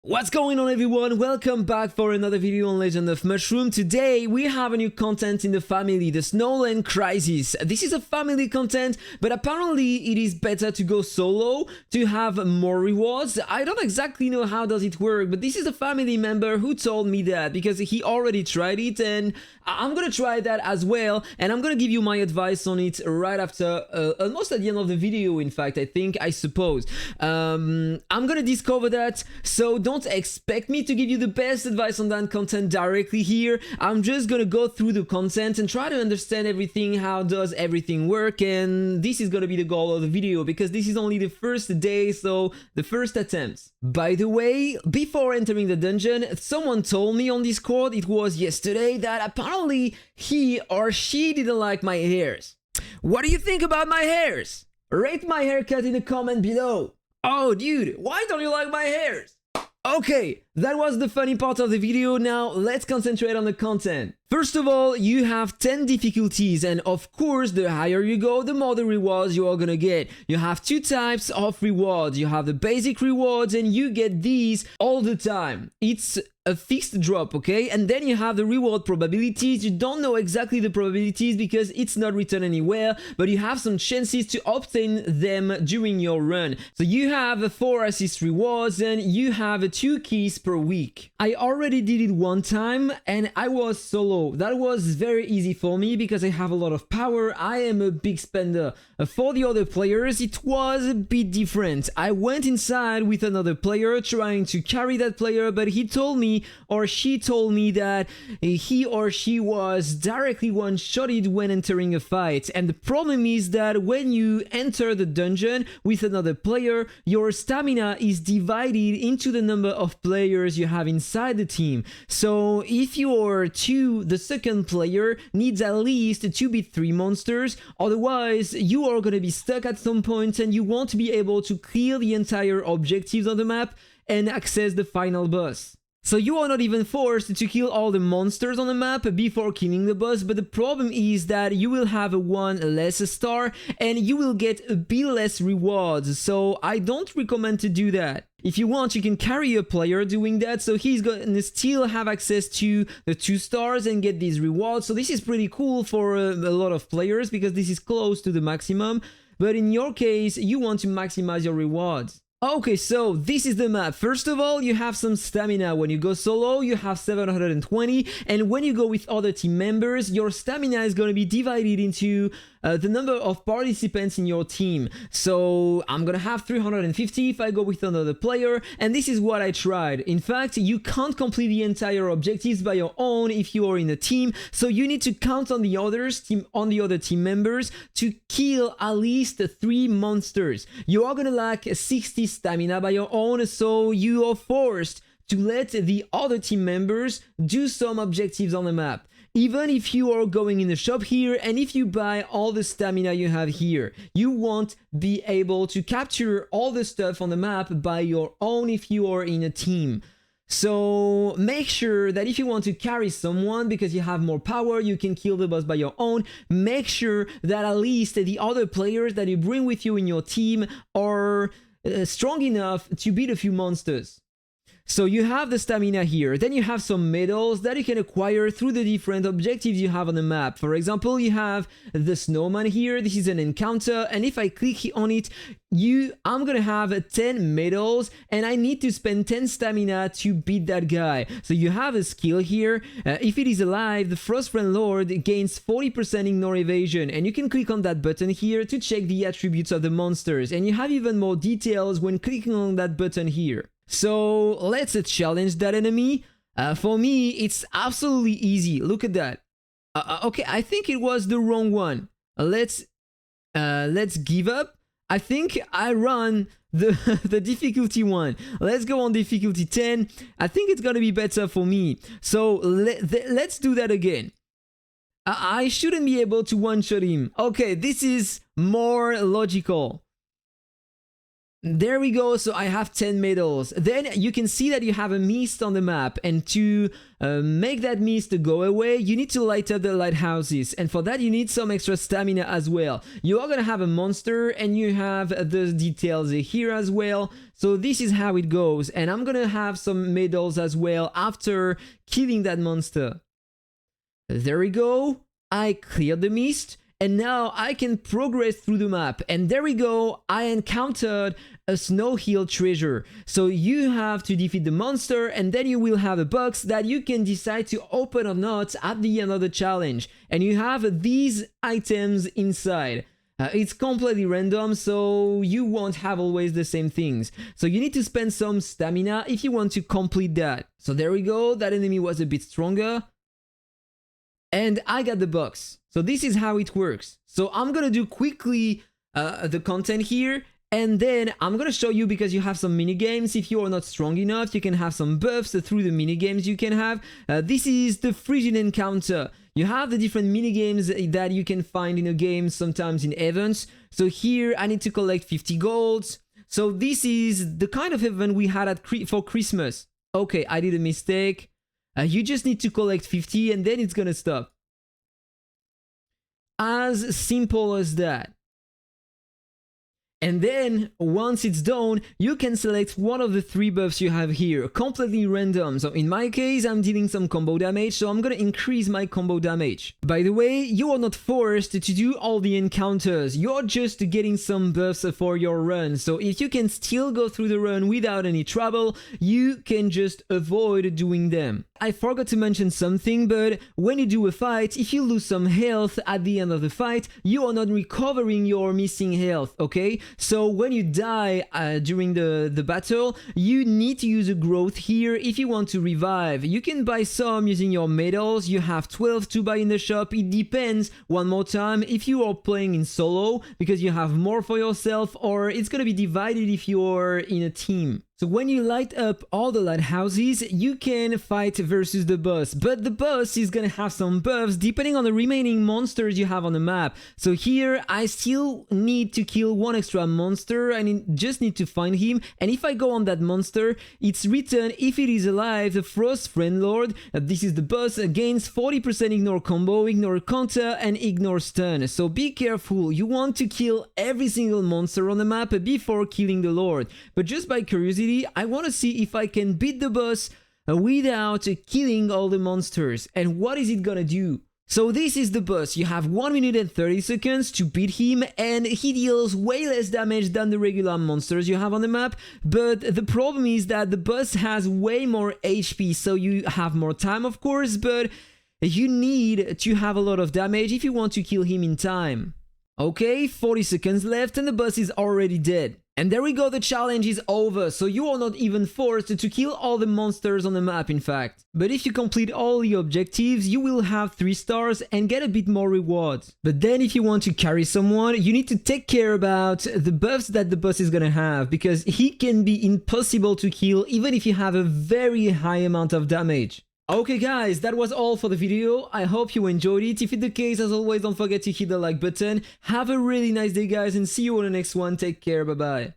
What's going on, everyone? Welcome back for another video on Legend of Mushroom. Today we have a new content in the family, the Snowland Crisis. This is a family content, but apparently it is better to go solo to have more rewards. I don't exactly know how does it work, but this is a family member who told me that because he already tried it, and I'm gonna try that as well, and I'm gonna give you my advice on it right after, almost at the end of the video, in fact, I suppose. I'm gonna discover that, so don't expect me to give you the best advice on that content directly here. I'm just gonna go through the content and try to understand everything, how does everything work, and this is gonna be the goal of the video because this is only the first day, so the first attempts. By the way, before entering the dungeon, someone told me on Discord, it was yesterday, that apparently he or she didn't like my hairs. What do you think about my hairs? Rate my haircut in the comment below. Oh dude, why don't you like my hairs? Okay, that was the funny part of the video. Now let's concentrate on the content. First of all, you have 10 difficulties, and of course the higher you go, the more the rewards you are gonna get. You have two types of rewards. You have the basic rewards, and you get these all the time. It's a fixed drop, okay? And then you have the reward probabilities. You don't know exactly the probabilities because it's not written anywhere, but you have some chances to obtain them during your run. So you have 4 assist rewards, and you have 2 keys per week. I already did it one time, and I was solo. That was very easy for me because I have a lot of power. I am a big spender. For the other players, it was a bit different. I went inside with another player trying to carry that player, but he told me, or she told me, that he or she was directly one-shotted when entering a fight. And the problem is that when you enter the dungeon with another player, your stamina is divided into the number of players you have inside the team. So if you are the second player needs at least to beat 3 monsters, otherwise you are gonna be stuck at some point and you won't be able to clear the entire objectives on the map and access the final boss. So you are not even forced to kill all the monsters on the map before killing the boss, but the problem is that you will have one less star and you will get a bit less rewards, so I don't recommend to do that. If you want, you can carry a player doing that, so he's gonna still have access to the 2 stars and get these rewards. So this is pretty cool for a lot of players because this is close to the maximum, but in your case, you want to maximize your rewards. Okay, so this is the map. First of all, you have some stamina. When you go solo, you have 720, and when you go with other team members, your stamina is going to be divided into the number of participants in your team. So I'm gonna have 350 if I go with another player, and this is what I tried. In fact, you can't complete the entire objectives by your own if you are in a team, so you need to count on the other team members to kill at least 3 monsters. You are gonna lack 60 stamina by your own, so you are forced to let the other team members do some objectives on the map. Even if you are going in the shop here, and if you buy all the stamina you have here, you won't be able to capture all the stuff on the map by your own if you are in a team. So make sure that if you want to carry someone because you have more power, you can kill the boss by your own. Make sure that at least the other players that you bring with you in your team are strong enough to beat a few monsters. So you have the stamina here, then you have some medals that you can acquire through the different objectives you have on the map. For example, you have the snowman here. This is an encounter, and if I click on it, I'm gonna have 10 medals, and I need to spend 10 stamina to beat that guy. So you have a skill here. If it is alive, the Frost Friend Lord gains 40% ignore evasion, and you can click on that button here to check the attributes of the monsters, and you have even more details when clicking on that button here. So let's challenge that enemy. For me, it's absolutely easy. Look at that. Okay, I think it was the wrong one. Let's give up. I think I run the the difficulty one. Let's go on difficulty 10. I think it's gonna be better for me. So let's do that again. I shouldn't be able to one-shot him. Okay, this is more logical. There we go, so I have 10 medals. Then you can see that you have a mist on the map, and to make that mist go away, you need to light up the lighthouses, and for that you need some extra stamina as well. You are gonna have a monster, and you have the details here as well. So this is how it goes, and I'm gonna have some medals as well after killing that monster. There we go, I cleared the mist. And now I can progress through the map. And there we go, I encountered a snow hill treasure. So you have to defeat the monster, and then you will have a box that you can decide to open or not at the end of the challenge. And you have these items inside. It's completely random, so you won't have always the same things. So you need to spend some stamina if you want to complete that. So there we go, that enemy was a bit stronger. And I got the box. So this is how it works. So I'm gonna do quickly the content here, and then I'm gonna show you, because you have some mini games. If you are not strong enough, you can have some buffs through the mini games you can have. This is the Frisian encounter. You have the different mini games that you can find in a game, sometimes in events. So here I need to collect 50 golds. So this is the kind of event we had at for Christmas. Okay, I did a mistake. You just need to collect 50 and then it's gonna stop. As simple as that. And then, once it's done, you can select one of the 3 buffs you have here, completely random. So in my case, I'm dealing some combo damage, so I'm gonna increase my combo damage. By the way, you are not forced to do all the encounters, you're just getting some buffs for your run. So if you can still go through the run without any trouble, you can just avoid doing them. I forgot to mention something, but when you do a fight, if you lose some health at the end of the fight, you are not recovering your missing health, okay? So when you die during the battle, you need to use a growth here if you want to revive. You can buy some using your medals, you have 12 to buy in the shop, it depends, one more time, if you are playing in solo, because you have more for yourself, or it's gonna be divided if you're in a team. So when you light up all the lighthouses, you can fight versus the boss, but the boss is gonna have some buffs depending on the remaining monsters you have on the map. So here I still need to kill one extra monster, I just need to find him, and if I go on that monster, it's written if it is alive, the Frost Friend Lord, this is the boss, gains 40% ignore combo, ignore counter, and ignore stun. So be careful, you want to kill every single monster on the map before killing the Lord. But just by curiosity, I want to see if I can beat the boss without killing all the monsters. And what is it gonna do? So this is the boss. You have 1 minute and 30 seconds to beat him, and he deals way less damage than the regular monsters you have on the map. But the problem is that the boss has way more HP, so you have more time, of course, but you need to have a lot of damage if you want to kill him in time. Okay, 40 seconds left and the boss is already dead. And there we go, the challenge is over, so you are not even forced to kill all the monsters on the map, in fact. But if you complete all the objectives, you will have 3 stars and get a bit more rewards. But then if you want to carry someone, you need to take care about the buffs that the boss is gonna have, because he can be impossible to kill even if you have a very high amount of damage. Okay guys, that was all for the video. I hope you enjoyed it. If it's the case, as always, don't forget to hit the like button. Have a really nice day guys, and see you on the next one. Take care, bye bye.